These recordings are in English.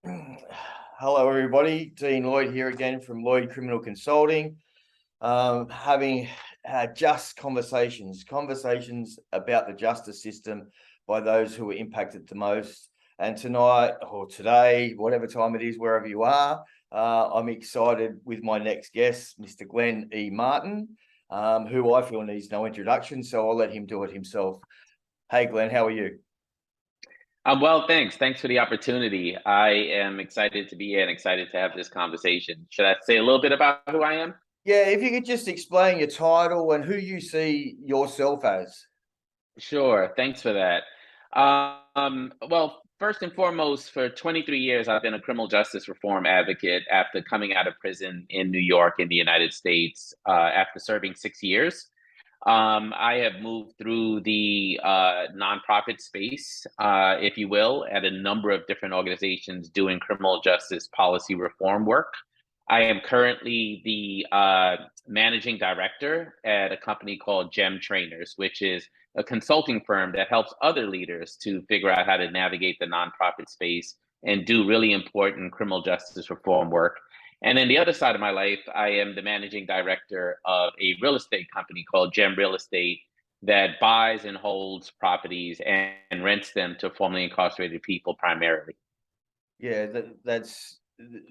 Hello, everybody. Dean Lloyd here again from Lloyd Criminal Consulting. Having just conversations about the justice system by those who are impacted the most. And tonight or today, whatever time it is, wherever you are, I'm excited with my next guest, Mr. Glen E Martin, who I feel needs no introduction, so I'll let him do it himself. Hey, Glen, how are you? Well, thanks. Thanks for the opportunity. I am excited to be here and excited to have this conversation. Should I say a little bit about who I am? Yeah, if you could just explain your title and who you see yourself as. Sure. Thanks for that. Well, first and foremost, for 23 years, I've been a criminal justice reform advocate after coming out of prison in New York in the United States after serving 6 years. I have moved through the nonprofit space, if you will, at a number of different organizations doing criminal justice policy reform work. I am currently the managing director at a company called Gem Trainers, which is a consulting firm that helps other leaders to figure out how to navigate the nonprofit space and do really important criminal justice reform work. And then the other side of my life, I am the managing director of a real estate company called Gem Real Estate that buys and holds properties and rents them to formerly incarcerated people primarily. Yeah, that's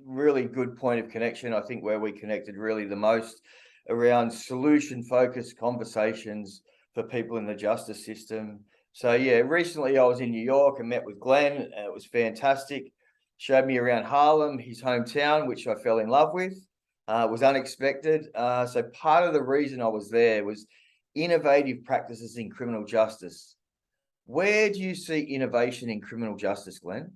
really good point of connection. I think where we connected really the most around solution focused conversations for people in the justice system. So yeah, recently I was in New York and met with Glenn, and it was fantastic. Showed me around Harlem, his hometown, which I fell in love with. It was unexpected. So part of the reason I was there was innovative practices in criminal justice. Where do you see innovation in criminal justice, Glenn?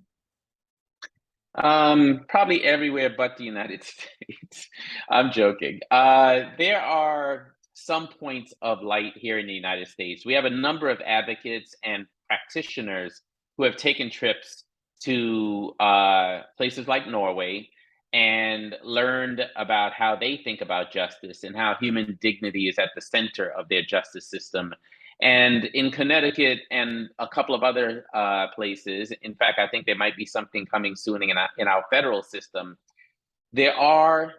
Probably everywhere but the United States. I'm joking. There are some points of light here in the United States. We have a number of advocates and practitioners who have taken trips to places like Norway and learned about how they think about justice and how human dignity is at the center of their justice system. And in Connecticut and a couple of other places, in fact, I think there might be something coming soon in our federal system. There are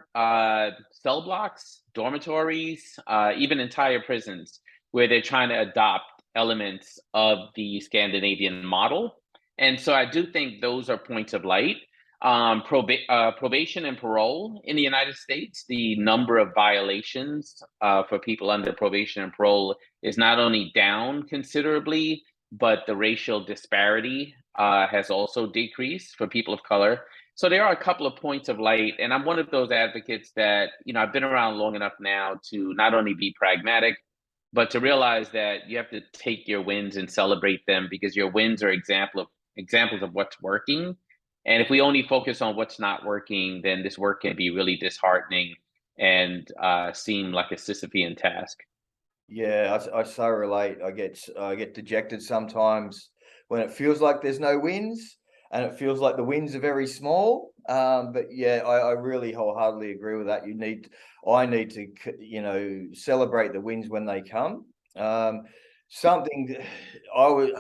cell blocks, dormitories, even entire prisons where they're trying to adopt elements of the Scandinavian model. And so I do think those are points of light. Probation and parole in the United States, the number of violations for people under probation and parole is not only down considerably, but the racial disparity has also decreased for people of color. So there are a couple of points of light, and I'm one of those advocates that, I've been around long enough now to not only be pragmatic, but to realize that you have to take your wins and celebrate them because your wins are examples of what's working. And if we only focus on what's not working, then this work can be really disheartening and seem like a Sisyphean task. Yeah, I so relate. I get dejected sometimes when it feels like there's no wins and it feels like the wins are very small. But yeah, I really wholeheartedly agree with that. I need to, celebrate the wins when they come. Something I was,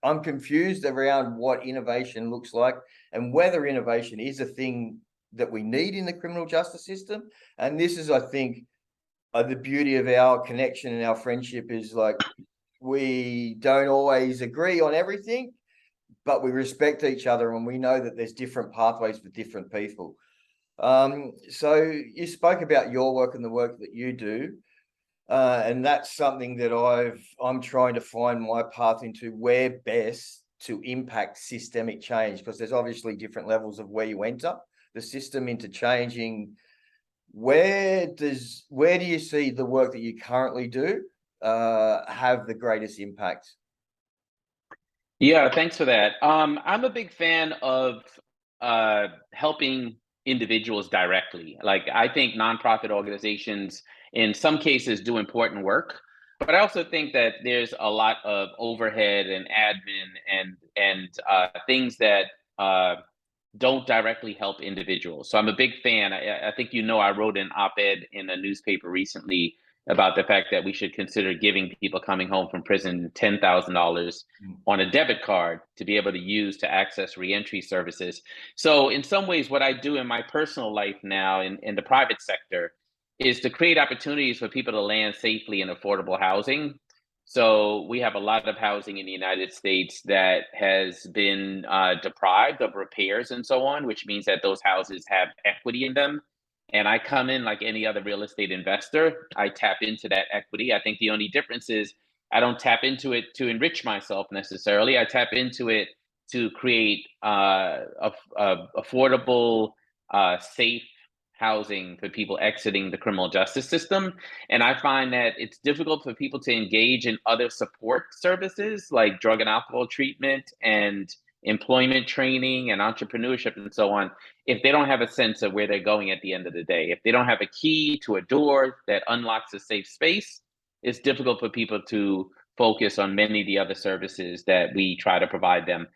I'm confused around what innovation looks like and whether innovation is a thing that we need in the criminal justice system. And this is, I think, the beauty of our connection and our friendship is like we don't always agree on everything, but we respect each other and we know that there's different pathways for different people. So you spoke about your work and the work that you do, and that's something that I'm trying to find my path into where best to impact systemic change, because there's obviously different levels of where you enter the system into changing. Where do you see the work that you currently do have the greatest impact? Yeah, thanks for that. I'm a big fan of helping individuals directly. Like, I think nonprofit organizations, in some cases, do important work, but I also think that there's a lot of overhead and admin and things that don't directly help individuals. So I'm a big fan. I think I wrote an op-ed in a newspaper recently about the fact that we should consider giving people coming home from prison $10,000 Mm. on a debit card to be able to use to access reentry services. So in some ways, what I do in my personal life now in the private sector is to create opportunities for people to land safely in affordable housing. So we have a lot of housing in the United States that has been deprived of repairs and so on, which means that those houses have equity in them. And I come in like any other real estate investor. I tap into that equity. I think the only difference is I don't tap into it to enrich myself necessarily. I tap into it to create affordable, safe housing for people exiting the criminal justice system. And I find that it's difficult for people to engage in other support services like drug and alcohol treatment and employment training and entrepreneurship and so on if they don't have a sense of where they're going at the end of the day. If they don't have a key to a door that unlocks a safe space, it's difficult for people to focus on many of the other services that we try to provide them.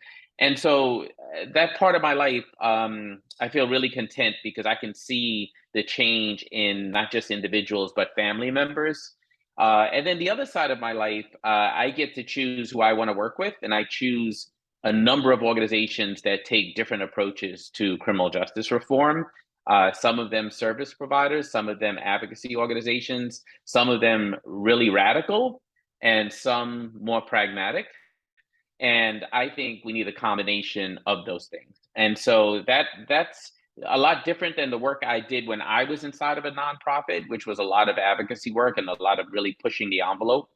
And so that part of my life, I feel really content because I can see the change in not just individuals, but family members. And then the other side of my life, I get to choose who I want to work with, and I choose a number of organizations that take different approaches to criminal justice reform. Some of them service providers, some of them advocacy organizations, some of them really radical, and some more pragmatic. And I think we need a combination of those things. And so that's a lot different than the work I did when I was inside of a nonprofit, which was a lot of advocacy work and a lot of really pushing the envelope.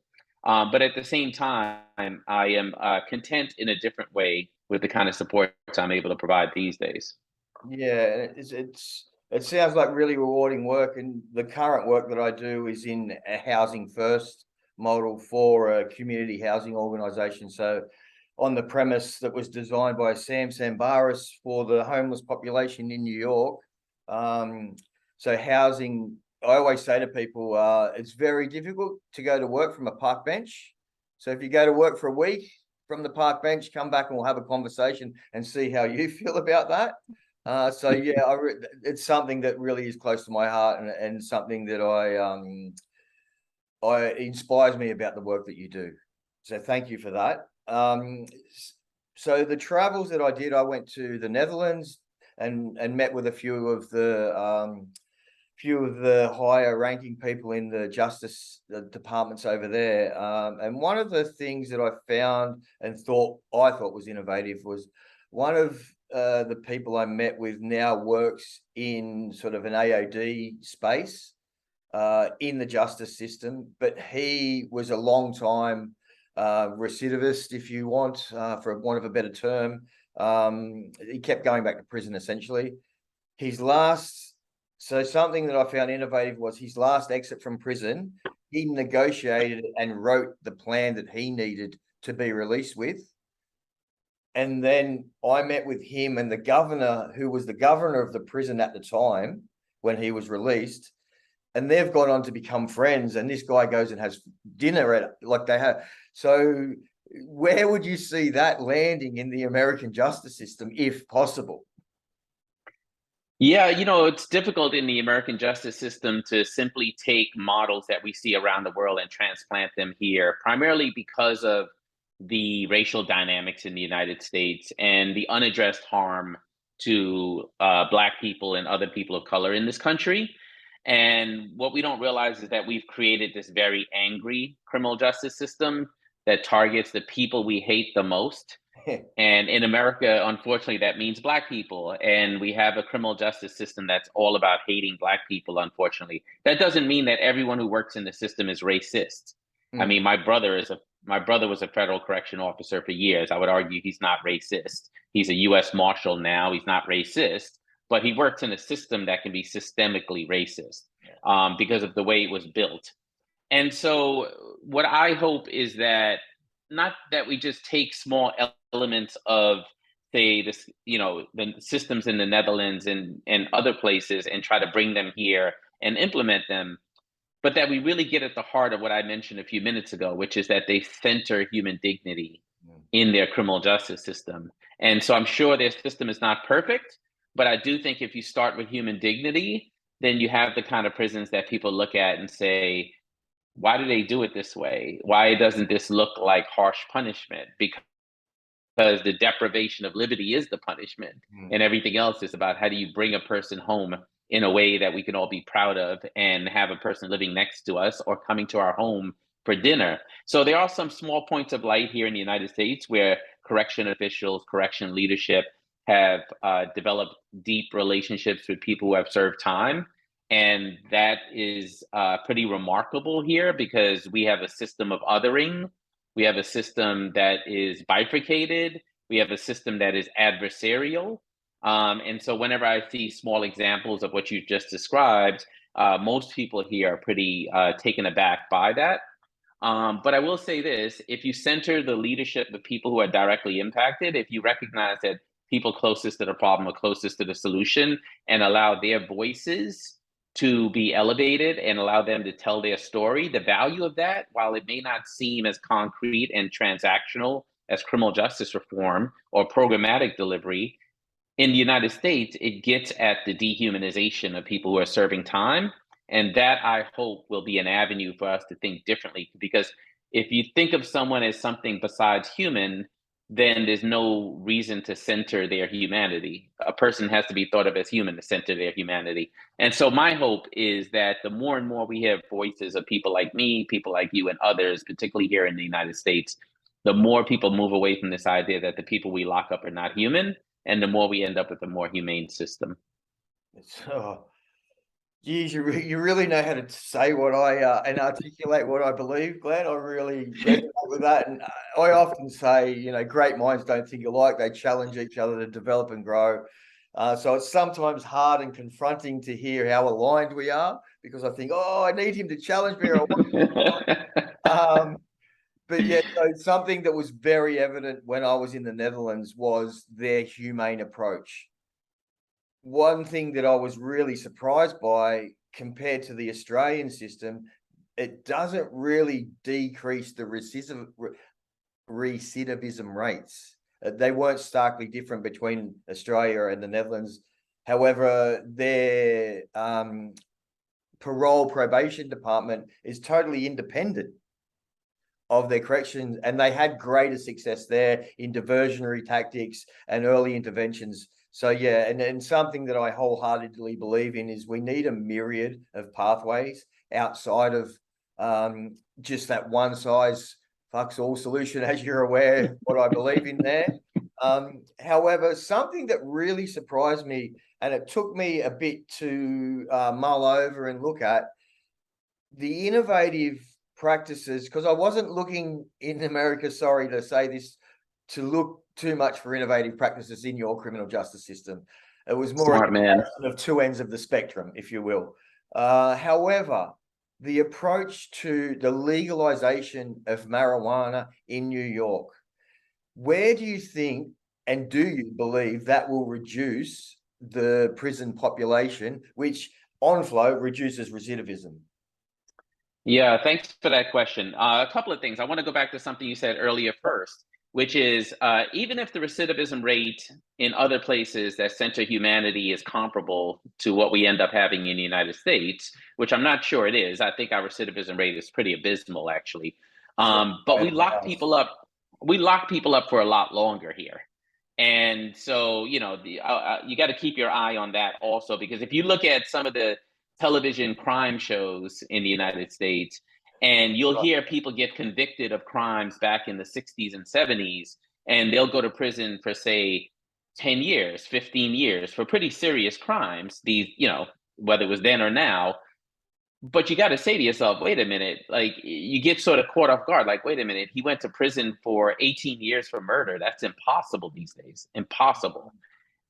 But at the same time, I am content in a different way with the kind of support I'm able to provide these days. Yeah, it sounds like really rewarding work, and the current work that I do is in a housing first model for a community housing organization. So on the premise that was designed by Sam Sambaris for the homeless population in New York. So housing, I always say to people, it's very difficult to go to work from a park bench. So if you go to work for a week from the park bench, come back and we'll have a conversation and see how you feel about that. So yeah, it's something that really is close to my heart, and something that I inspires me about the work that you do. So thank you for that. So the travels that I did, I went to the Netherlands and met with a few of the higher ranking people in the justice departments over there. And one of the things that I found and I thought was innovative was one of the people I met with now works in sort of an AOD space in the justice system, but he was a long time recidivist, if you want, for want of a better term. He kept going back to prison essentially. So something that I found innovative was his last exit from prison. He negotiated and wrote the plan that he needed to be released with. And then I met with him and the governor, who was the governor of the prison at the time when he was released. And they've gone on to become friends. And this guy goes and has dinner at like they have. So where would you see that landing in the American justice system, if possible? Yeah, it's difficult in the American justice system to simply take models that we see around the world and transplant them here, primarily because of the racial dynamics in the United States and the unaddressed harm to Black people and other people of color in this country. And what we don't realize is that we've created this very angry criminal justice system that targets the people we hate the most. And in America, unfortunately, that means Black people. And we have a criminal justice system that's all about hating Black people, unfortunately. That doesn't mean that everyone who works in the system is racist. I mean, my brother was a federal correction officer for years. I would argue he's not racist. He's a U.S. Marshal now. He's not racist, but he works in a system that can be systemically racist because of the way it was built. And so what I hope is that not that we just take small elements of, say, this, the systems in the Netherlands and other places and try to bring them here and implement them, but that we really get at the heart of what I mentioned a few minutes ago, which is that they center human dignity in their criminal justice system. And so I'm sure their system is not perfect, but I do think if you start with human dignity, then you have the kind of prisons that people look at and say, why do they do it this way? Why doesn't this look like harsh punishment? Because the deprivation of liberty is the punishment, Mm. and everything else is about how do you bring a person home in a way that we can all be proud of, and have a person living next to us or coming to our home for dinner. So there are some small points of light here in the United States where correction officials, correction leadership have developed deep relationships with people who have served time. And that is pretty remarkable here, because we have a system of othering. We have a system that is bifurcated. We have a system that is adversarial. And so, whenever I see small examples of what you just described, most people here are pretty taken aback by that. But I will say this: if you center the leadership of people who are directly impacted, if you recognize that people closest to the problem are closest to the solution, and allow their voices to be elevated and allow them to tell their story, the value of that, while it may not seem as concrete and transactional as criminal justice reform or programmatic delivery, in the United States, it gets at the dehumanization of people who are serving time. And that, I hope, will be an avenue for us to think differently. Because if you think of someone as something besides human, then there's no reason to center their humanity. A person has to be thought of as human to center their humanity. And so, my hope is that the more and more we hear voices of people like me, people like you, and others, particularly here in the United States, the more people move away from this idea that the people we lock up are not human, and the more we end up with a more humane system. It's, geez, you really know how to say what and articulate what I believe, Glenn. I really resonate with that, and I often say, great minds don't think alike; they challenge each other to develop and grow. So it's sometimes hard and confronting to hear how aligned we are, because I think, oh, I need him to challenge me, or I want him to challenge me. But yeah, so something that was very evident when I was in the Netherlands was their humane approach. One thing that I was really surprised by, compared to the Australian system, it doesn't really decrease the recidivism rates. They weren't starkly different between Australia and the Netherlands. However, their parole probation department is totally independent of their corrections, and they had greater success there in diversionary tactics and early interventions. So yeah, and something that I wholeheartedly believe in is we need a myriad of pathways outside of just that one size fucks all solution, as you're aware, what I believe in there. However, something that really surprised me, and it took me a bit to mull over and look at, the innovative practices, because I wasn't looking in America, sorry to say this, to look too much for innovative practices in your criminal justice system. It was more Smart man. of two ends of the spectrum, if you will. However, the approach to the legalization of marijuana in New York, where do you think, and do you believe that will reduce the prison population, which on flow reduces recidivism? Yeah, thanks for that question. A couple of things. I want to go back to something you said earlier first, which is even if the recidivism rate in other places that center humanity is comparable to what we end up having in the United States, which I'm not sure it is. I think our recidivism rate is pretty abysmal, actually. But we lock people up. We lock people up for a lot longer here. And so, you got to keep your eye on that also, because if you look at some of the television crime shows in the United States, and you'll hear people get convicted of crimes back in the 60s and 70s, and they'll go to prison for, say, 10 years, 15 years for pretty serious crimes, these, whether it was then or now. But you got to say to yourself, wait a minute, like you get sort of caught off guard. Like, wait a minute, he went to prison for 18 years for murder. That's impossible these days. Impossible.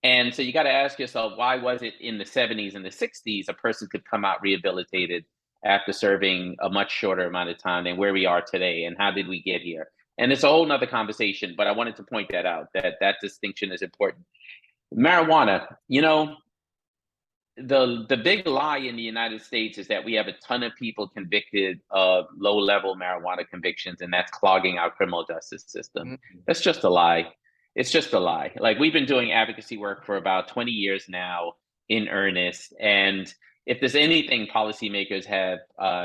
And so you got to ask yourself, why was it in the 70s and the 60s a person could come out rehabilitated after serving a much shorter amount of time than where we are today? And how did we get here? And it's a whole nother conversation, but I wanted to point that out, that distinction is important. Marijuana, the big lie in the United States is that we have a ton of people convicted of low level marijuana convictions, and that's clogging our criminal justice system. Mm-hmm. That's just a lie. It's just a lie. Like, we've been doing advocacy work for about 20 years now in earnest, and if there's anything policymakers have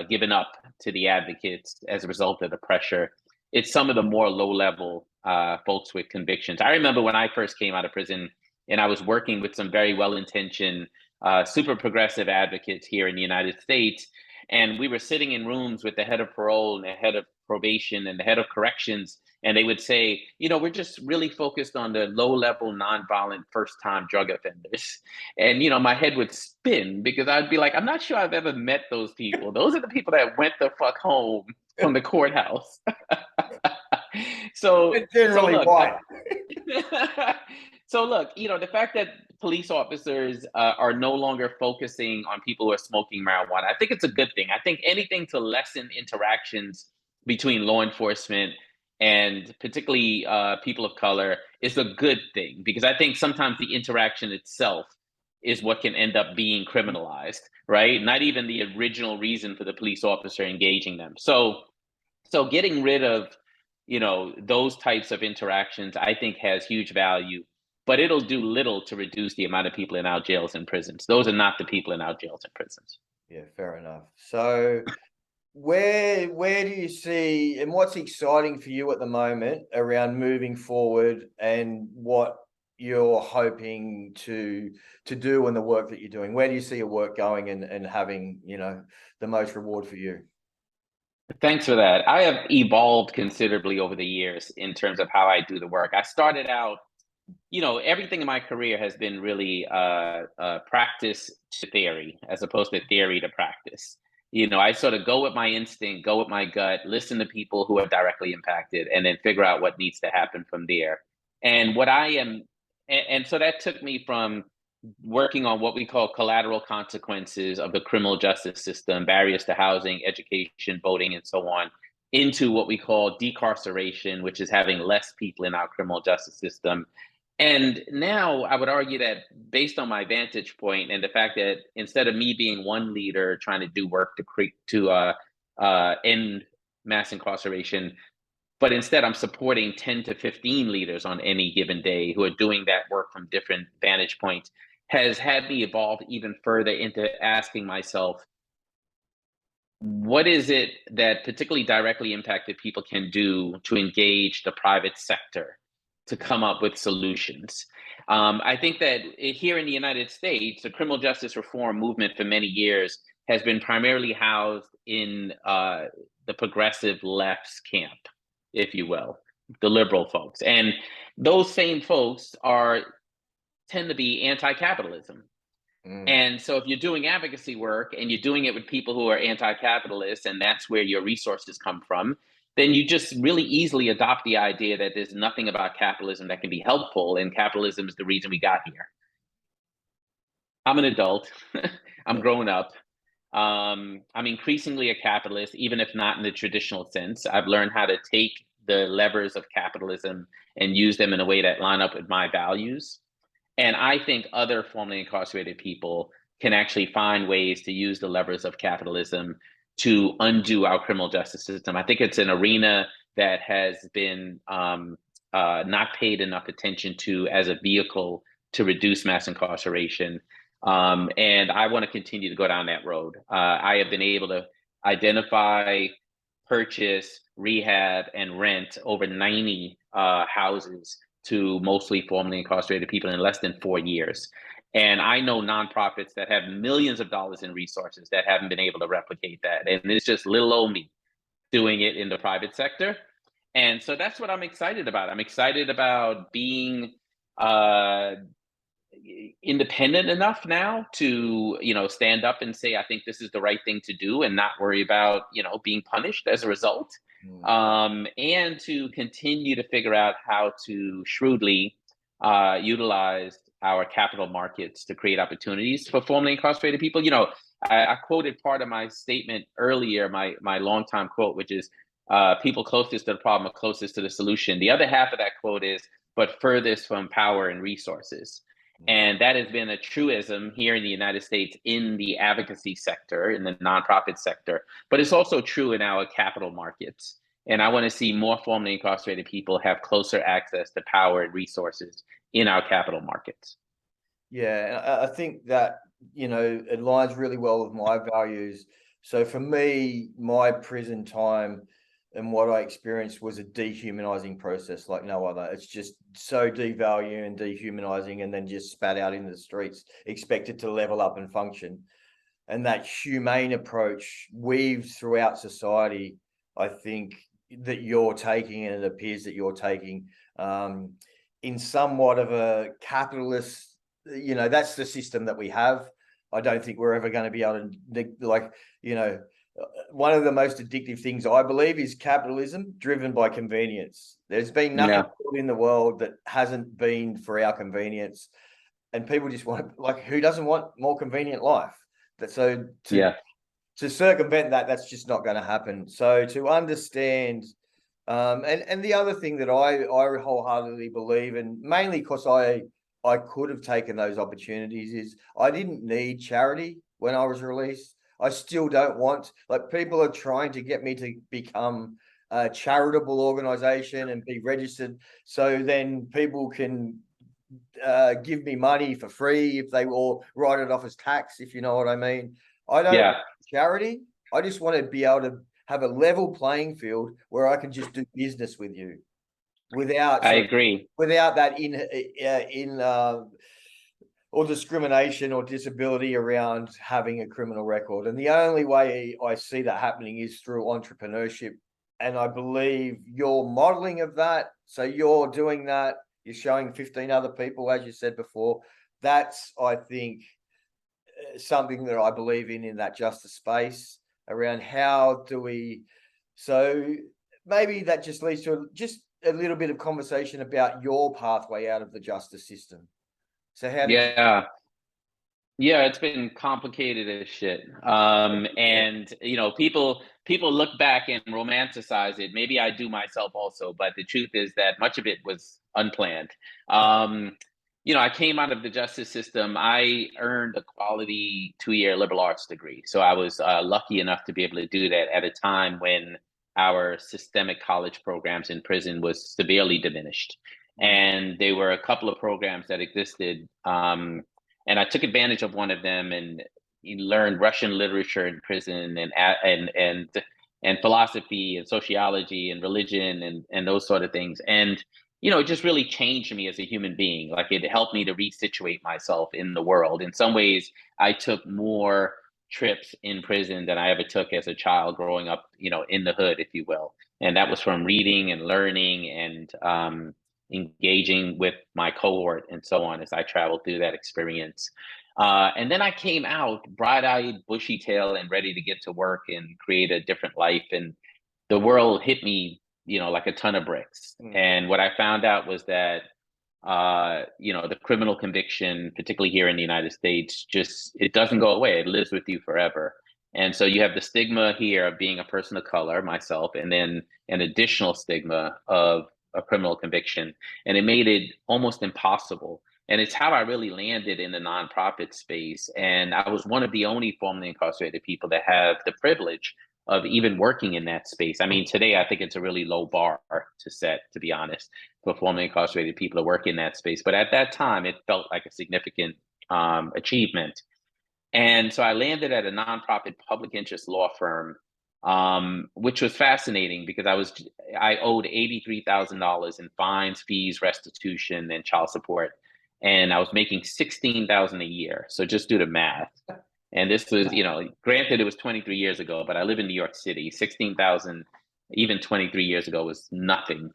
given up to the advocates as a result of the pressure, it's some of the more low-level folks with convictions. I remember when I first came out of prison, and I was working with some very well-intentioned, super progressive advocates here in the United States, and we were sitting in rooms with the head of parole and the head of probation and the head of corrections, and they would say, we're just really focused on the low-level, nonviolent, first-time drug offenders. And my head would spin because I'd be like, I'm not sure I've ever met those people. Those are the people that went the fuck home from the courthouse. so Generally look, white. so look, the fact that police officers are no longer focusing on people who are smoking marijuana, I think it's a good thing. I think anything to lessen interactions between law enforcement and particularly people of color is a good thing, because I think sometimes the interaction itself is what can end up being criminalized, right? Not even the original reason for the police officer engaging them. So getting rid of, those types of interactions, I think has huge value, but it'll do little to reduce the amount of people in our jails and prisons. Those are not the people in our jails and prisons. Yeah, fair enough. So where do you see, and what's exciting for you at the moment around moving forward, and what you're hoping to do in the work that you're doing? Where do you see your work going and having, the most reward for you? Thanks for that. I have evolved considerably over the years in terms of how I do the work. I started out, everything in my career has been really practice to theory as opposed to theory to practice. I sort of go with my instinct, go with my gut, listen to people who are directly impacted, and then figure out what needs to happen from there. And what I am, and so that took me from working on what we call collateral consequences of the criminal justice system, barriers to housing, education, voting, and so on, into what we call decarceration, which is having less people in our criminal justice system. And now I would argue that, based on my vantage point and the fact that instead of me being one leader trying to do work to end mass incarceration, but instead I'm supporting 10 to 15 leaders on any given day who are doing that work from different vantage points, has had me evolve even further into asking myself, what is it that particularly directly impacted people can do to engage the private sector to come up with solutions? I think that here in the United States, the criminal justice reform movement for many years has been primarily housed in the progressive left's camp, if you will, the liberal folks. And those same folks tend to be anti-capitalism. And so if you're doing advocacy work and you're doing it with people who are anti-capitalist, and that's where your resources come from, then you just really easily adopt the idea that there's nothing about capitalism that can be helpful, and capitalism is the reason we got here. I'm an adult. I'm grown up. I'm increasingly a capitalist, even if not in the traditional sense. I've learned how to take the levers of capitalism and use them in a way that line up with my values. And I think other formerly incarcerated people can actually find ways to use the levers of capitalism to undo our criminal justice system. I think it's an arena that has been not paid enough attention to as a vehicle to reduce mass incarceration. And I want to continue to go down that road. I have been able to identify, purchase, rehab, and rent over 90 houses to mostly formerly incarcerated people in less than 4 years. And I know nonprofits that have millions of dollars in resources that haven't been able to replicate that. And it's just little old me doing it in the private sector. And so that's what I'm excited about. I'm excited about being independent enough now to, stand up and say, I think this is the right thing to do, and not worry about, being punished as a result. And to continue to figure out how to shrewdly utilize our capital markets to create opportunities for formerly incarcerated people. I quoted part of my statement earlier, my longtime quote, which is people closest to the problem are closest to the solution. The other half of that quote is, but furthest from power and resources. And that has been a truism here in the United States in the advocacy sector, in the nonprofit sector, but it's also true in our capital markets. And I want to see more formerly incarcerated people have closer access to power and resources in our capital markets. Yeah, I think that aligns really well with my values. So for me, my prison time and what I experienced was a dehumanizing process like no other. It's just so devaluing and dehumanizing, and then just spat out into the streets, expected to level up and function. And that humane approach weaves throughout society, I think, that you're taking, and it appears that you're taking, in somewhat of a capitalist, that's the system that we have. I don't think we're ever going to be able to, one of the most addictive things I believe is capitalism driven by convenience. There's been nothing in the world that hasn't been for our convenience, and people just want, like, who doesn't want more convenient life? To circumvent that, that's just not going to happen. So to understand, and the other thing that I wholeheartedly believe, and mainly because I could have taken those opportunities, is I didn't need charity when I was released. I still don't want, like, people are trying to get me to become a charitable organization and be registered, so then people can give me money for free if they will write it off as tax, if you know what I mean. I don't want charity. I just want to be able to have a level playing field where I can just do business with you without that or discrimination or disability around having a criminal record. And the only way I see that happening is through entrepreneurship. And I believe your modeling of that, so you're doing that, you're showing 15 other people, as you said before. That's, I think, something that I believe in that justice space around how do we. So maybe that just leads to just a little bit of conversation about your pathway out of the justice system. So how did Yeah, it's been complicated as shit. And people look back and romanticize it. Maybe I do myself also, but the truth is that much of it was unplanned. I came out of the justice system. I earned a quality 2-year liberal arts degree. So I was lucky enough to be able to do that at a time when our systemic college programs in prison was severely diminished. And there were a couple of programs that existed. And I took advantage of one of them and learned Russian literature in prison, and philosophy and sociology and religion and those sort of things. And it just really changed me as a human being. Like, it helped me to resituate myself in the world. In some ways, I took more trips in prison than I ever took as a child growing up, in the hood, if you will. And that was from reading and learning and engaging with my cohort and so on as I traveled through that experience. And then I came out bright-eyed, bushy-tailed, and ready to get to work and create a different life. And the world hit me, like a ton of bricks. And what I found out was that, the criminal conviction, particularly here in the United States, it doesn't go away. It lives with you forever. And so you have the stigma here of being a person of color, myself, and then an additional stigma of a criminal conviction. And it made it almost impossible. And it's how I really landed in the nonprofit space. And I was one of the only formerly incarcerated people that have the privilege of even working in that space. I mean, today I think it's a really low bar to set, to be honest, for formerly incarcerated people to work in that space. But at that time, it felt like a significant achievement. And so I landed at a nonprofit public interest law firm, which was fascinating because I owed $83,000 in fines, fees, restitution, and child support, and I was making $16,000 a year. So just do the math. And this was, granted, it was 23 years ago, but I live in New York City. 16,000, even 23 years ago, was nothing.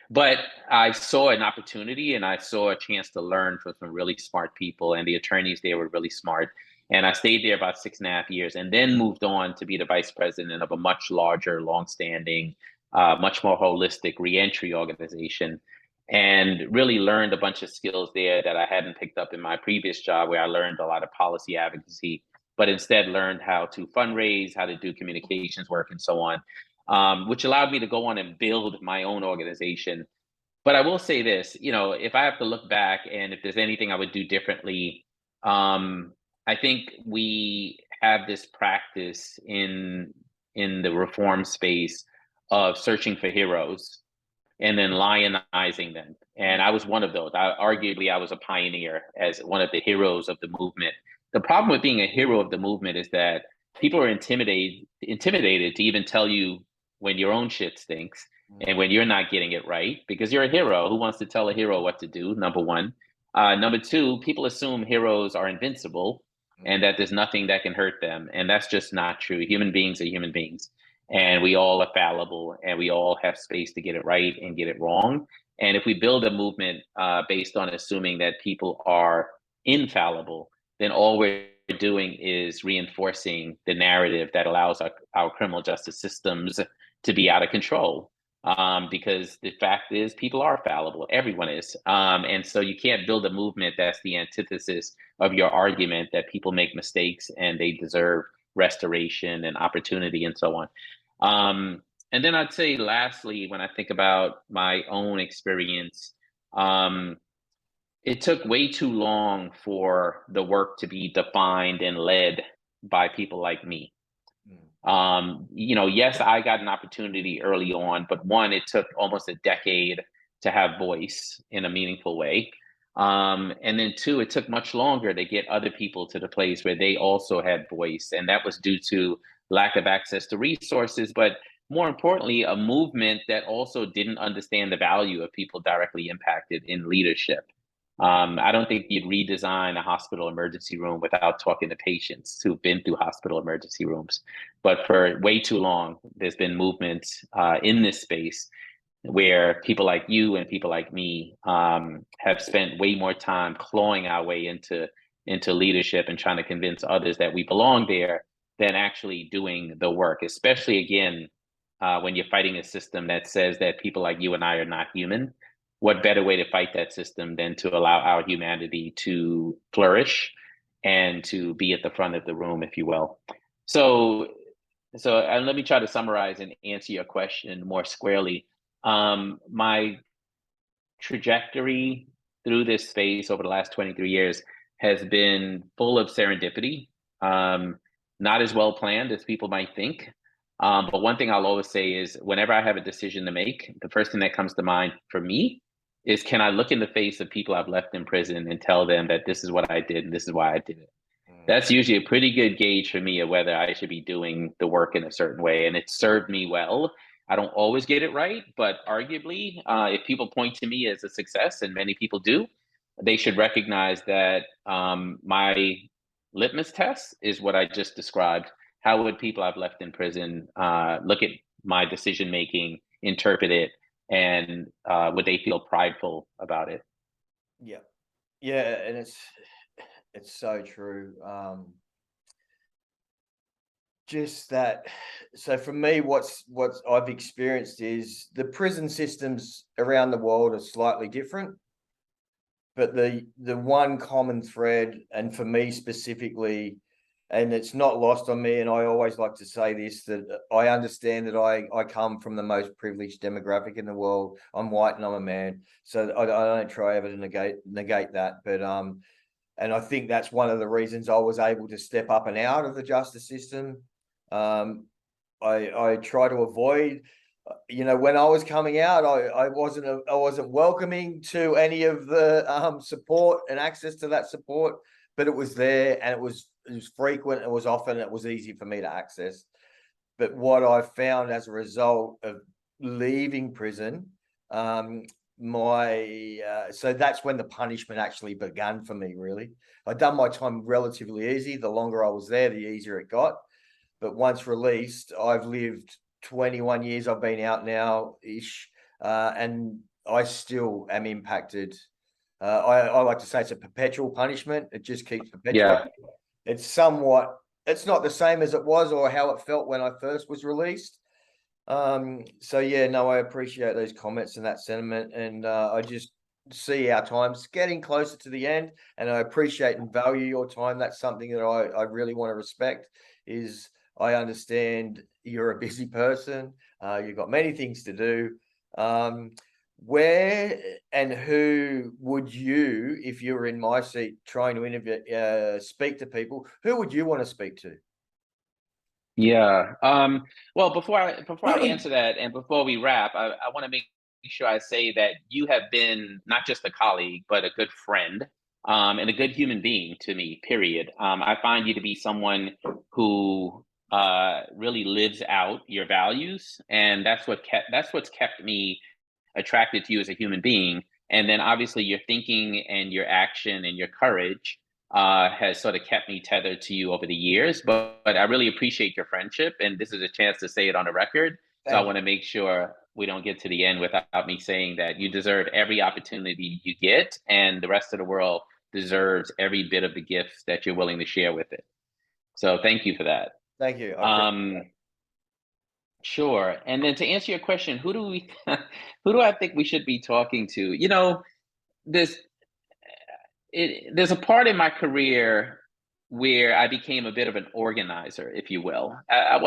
But I saw an opportunity and I saw a chance to learn from some really smart people, and the attorneys there were really smart. And I stayed there about 6.5 years and then moved on to be the vice president of a much larger, longstanding, much more holistic reentry organization, and really learned a bunch of skills there that I hadn't picked up in my previous job, where I learned a lot of policy advocacy, but instead learned how to fundraise, how to do communications work, and so on, which allowed me to go on and build my own organization. But I will say this, if I have to look back and if there's anything I would do differently, I think we have this practice in the reform space of searching for heroes and then lionizing them. And I was one of those. Arguably, I was a pioneer as one of the heroes of the movement. The problem with being a hero of the movement is that people are intimidated to even tell you when your own shit stinks and when you're not getting it right, because you're a hero. Who wants to tell a hero what to do? Number one. Number two, people assume heroes are invincible and that there's nothing that can hurt them. And that's just not true. Human beings are human beings, and we all are fallible, and we all have space to get it right and get it wrong. And if we build a movement based on assuming that people are infallible, then all we're doing is reinforcing the narrative that allows our criminal justice systems to be out of control. Because the fact is, people are fallible. Everyone is. And so you can't build a movement that's the antithesis of your argument that people make mistakes and they deserve restoration and opportunity and so on. And then I'd say, lastly, when I think about my own experience, it took way too long for the work to be defined and led by people like me. Yes, I got an opportunity early on, but one, it took almost a decade to have voice in a meaningful way. And then two, it took much longer to get other people to the place where they also had voice. And that was due to lack of access to resources, but more importantly, a movement that also didn't understand the value of people directly impacted in leadership. I don't think you'd redesign a hospital emergency room without talking to patients who've been through hospital emergency rooms. But for way too long, there's been movements in this space where people like you and people like me have spent way more time clawing our way into leadership and trying to convince others that we belong there than actually doing the work, especially, again, when you're fighting a system that says that people like you and I are not human. What better way to fight that system than to allow our humanity to flourish and to be at the front of the room, if you will. So and let me try to summarize and answer your question more squarely. My trajectory through this space over the last 23 years has been full of serendipity, not as well planned as people might think. But one thing I'll always say is, whenever I have a decision to make, the first thing that comes to mind for me is, can I look in the face of people I've left in prison and tell them that this is what I did and this is why I did it? That's usually a pretty good gauge for me of whether I should be doing the work in a certain way. And it served me well. I don't always get it right, but arguably, if people point to me as a success, and many people do, they should recognize that my litmus test is what I just described. How would people I've left in prison look at my decision making, interpret it, and would they feel prideful about it? Yeah. Yeah, and it's so true. Just that. So for me, what I've experienced is the prison systems around the world are slightly different, but the one common thread, and for me specifically, and it's not lost on me, and I always like to say this, that I understand that I come from the most privileged demographic in the world. I'm white and I'm a man, so I don't try ever to negate that. But and I think that's one of the reasons I was able to step up and out of the justice system. I try to avoid, when I was coming out, I wasn't welcoming to any of the support and access to that support, but it was there, and it was frequent, it was often, it was easy for me to access. But what I found as a result of leaving prison, so that's when the punishment actually began for me, really. I'd done my time relatively easy. The longer I was there, the easier it got. But once released, I've lived 21 years. I've been out now ish, and I still am impacted. I like to say it's a perpetual punishment. It just keeps perpetuating. Yeah. It's not the same as it was or how it felt when I first was released. So yeah, no, I appreciate those comments and that sentiment, and I just see our time's getting closer to the end, and I appreciate and value your time. That's something that I really want to respect. Is I understand you're a busy person. You've got many things to do. Where and who would you, if you were in my seat trying to interview, speak to people, who would you want to speak to? Yeah. Well, before I answer that, and before we wrap, I want to make sure I say that you have been not just a colleague, but a good friend, and a good human being to me, period. I find you to be someone who really lives out your values, and that's what's kept me attracted to you as a human being. And then obviously your thinking and your action and your courage has sort of kept me tethered to you over the years. But I really appreciate your friendship, and this is a chance to say it on the record. So I Thank want to make sure we don't get to the end without me saying that you deserve every opportunity you get, and the rest of the world deserves every bit of the gifts that you're willing to share with it. So thank you for that. thank you. I appreciate Um, that. Sure. And then to answer your question, who do we who do I think we should be talking to? There's there's a part in my career where I became a bit of an organizer, if you will. I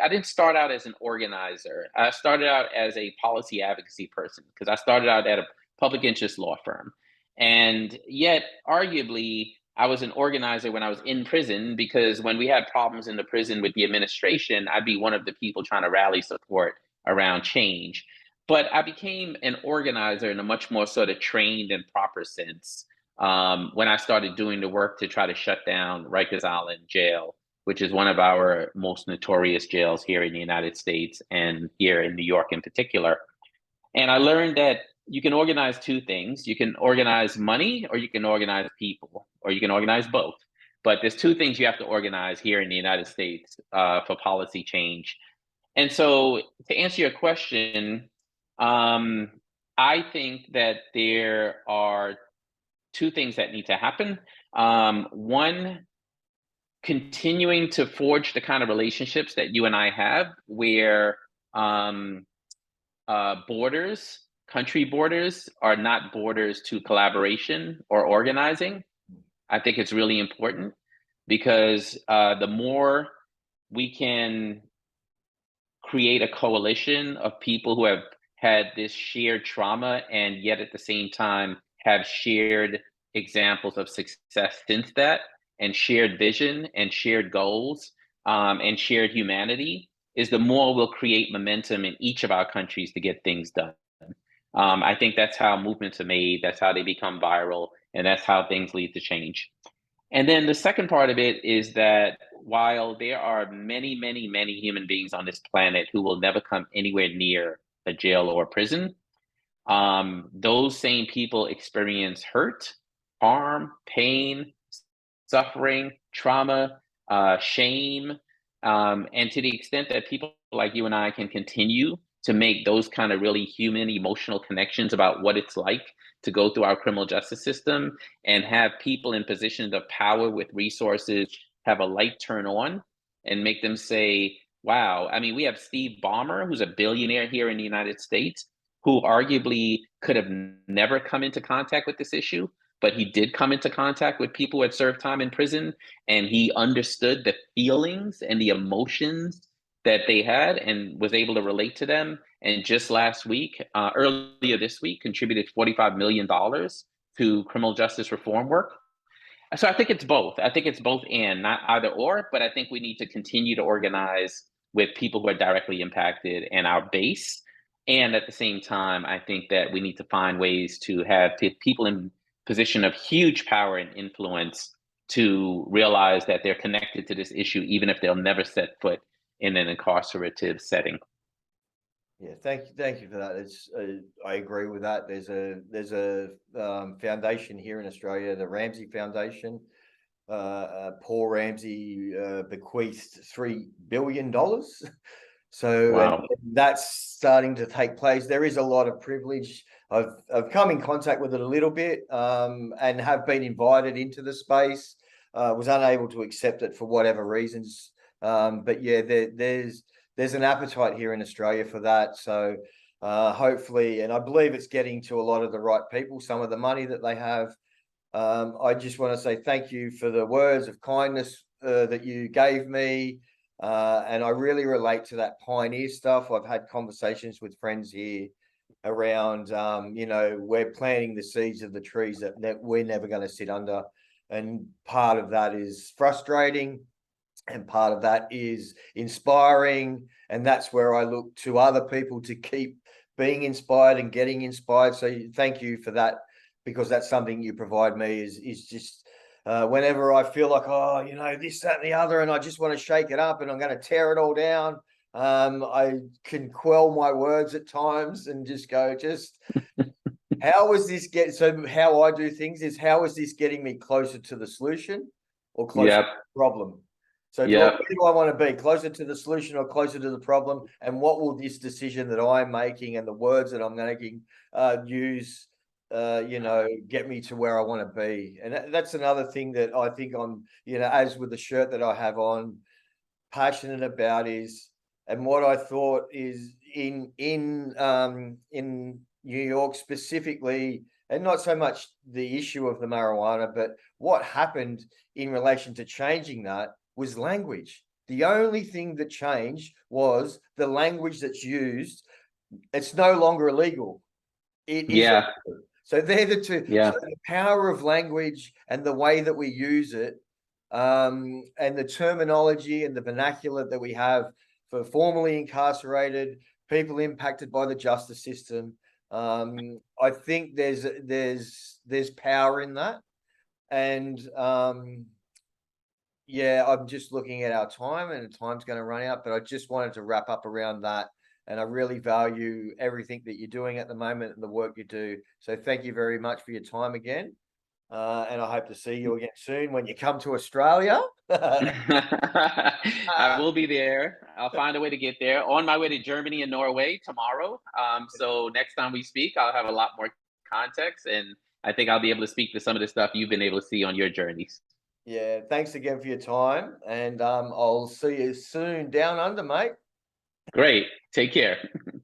didn't start out as an organizer. I started out as a policy advocacy person because I started out at a public interest law firm. And yet, arguably, I was an organizer when I was in prison because when we had problems in the prison with the administration, I'd be one of the people trying to rally support around change. But I became an organizer in a much more sort of trained and proper sense when I started doing the work to try to shut down Rikers Island Jail, which is one of our most notorious jails here in the United States and here in New York in particular. And I learned that you can organize two things. You can organize money or you can organize people or you can organize both. But there's two things you have to organize here in the United States for policy change. And so to answer your question, um, I think that there are two things that need to happen. One, continuing to forge the kind of relationships that you and I have, where um, borders, country borders, are not borders to collaboration or organizing. I think it's really important because the more we can create a coalition of people who have had this shared trauma and yet at the same time have shared examples of success since that and shared vision and shared goals and shared humanity is the more we'll create momentum in each of our countries to get things done. I think that's how movements are made, that's how they become viral, and that's how things lead to change. And then the second part of it is that while there are many, many, many human beings on this planet who will never come anywhere near a jail or a prison, those same people experience hurt, harm, pain, suffering, trauma, shame. And to the extent that people like you and I can continue to make those kind of really human, emotional connections about what it's like to go through our criminal justice system and have people in positions of power with resources have a light turn on and make them say, wow. I mean, we have Steve Ballmer, who's a billionaire here in the United States, who arguably could have never come into contact with this issue, but he did come into contact with people who had served time in prison, and he understood the feelings and the emotions that they had and was able to relate to them. And just last week, earlier this week, contributed $45 million to criminal justice reform work. So I think it's both. I think it's both and not either or, but I think we need to continue to organize with people who are directly impacted and our base. And at the same time, I think that we need to find ways to have people in position of huge power and influence to realize that they're connected to this issue, even if they'll never set foot in an incarcerative setting. Yeah, thank you for that. I agree with that. There's a foundation here in Australia, the Ramsey Foundation. Paul Ramsey bequeathed $3 billion. So and Wow. that's starting to take place. There is a lot of privilege. I've come in contact with it a little bit and have been invited into the space. Was unable to accept it for whatever reasons. But yeah, there's an appetite here in Australia for that. So hopefully, and I believe it's getting to a lot of the right people, some of the money that they have. I just want to say thank you for the words of kindness that you gave me. And I really relate to that pioneer stuff. I've had conversations with friends here around, we're planting the seeds of the trees that we're never going to sit under. And part of that is frustrating. And part of that is inspiring. And that's where I look to other people to keep being inspired and getting inspired. So thank you for that, because that's something you provide me is just whenever I feel like, oh, you know, this, that, and the other, and I just want to shake it up and I'm going to tear it all down. I can quell my words at times and just go, how is this so how I do things is, how is this getting me closer to the solution or closer to the problem? So where do I want to be? Closer to the solution or closer to the problem? And what will this decision that I'm making and the words that I'm making use, get me to where I want to be? And that's another thing that I think I'm, as with the shirt that I have on, passionate about is, and what I thought is in New York specifically, and not so much the issue of the marijuana, but what happened in relation to changing that was language. The only thing that changed was the language that's used. It's no longer illegal. It is. So they're the two. So the power of language and the way that we use it, and the terminology and the vernacular that we have for formerly incarcerated people impacted by the justice system. I think there's power in that. And I'm just looking at our time, and the time's going to run out, but I just wanted to wrap up around that. And I really value everything that you're doing at the moment and the work you do. So thank you very much for your time again. And I hope to see you again soon when you come to Australia. I will be there. I'll find a way to get there. On my way to Germany and Norway tomorrow. So next time we speak, I'll have a lot more context, and I think I'll be able to speak to some of the stuff you've been able to see on your journeys. Yeah, thanks again for your time, and I'll see you soon down under, mate. Great. Take care.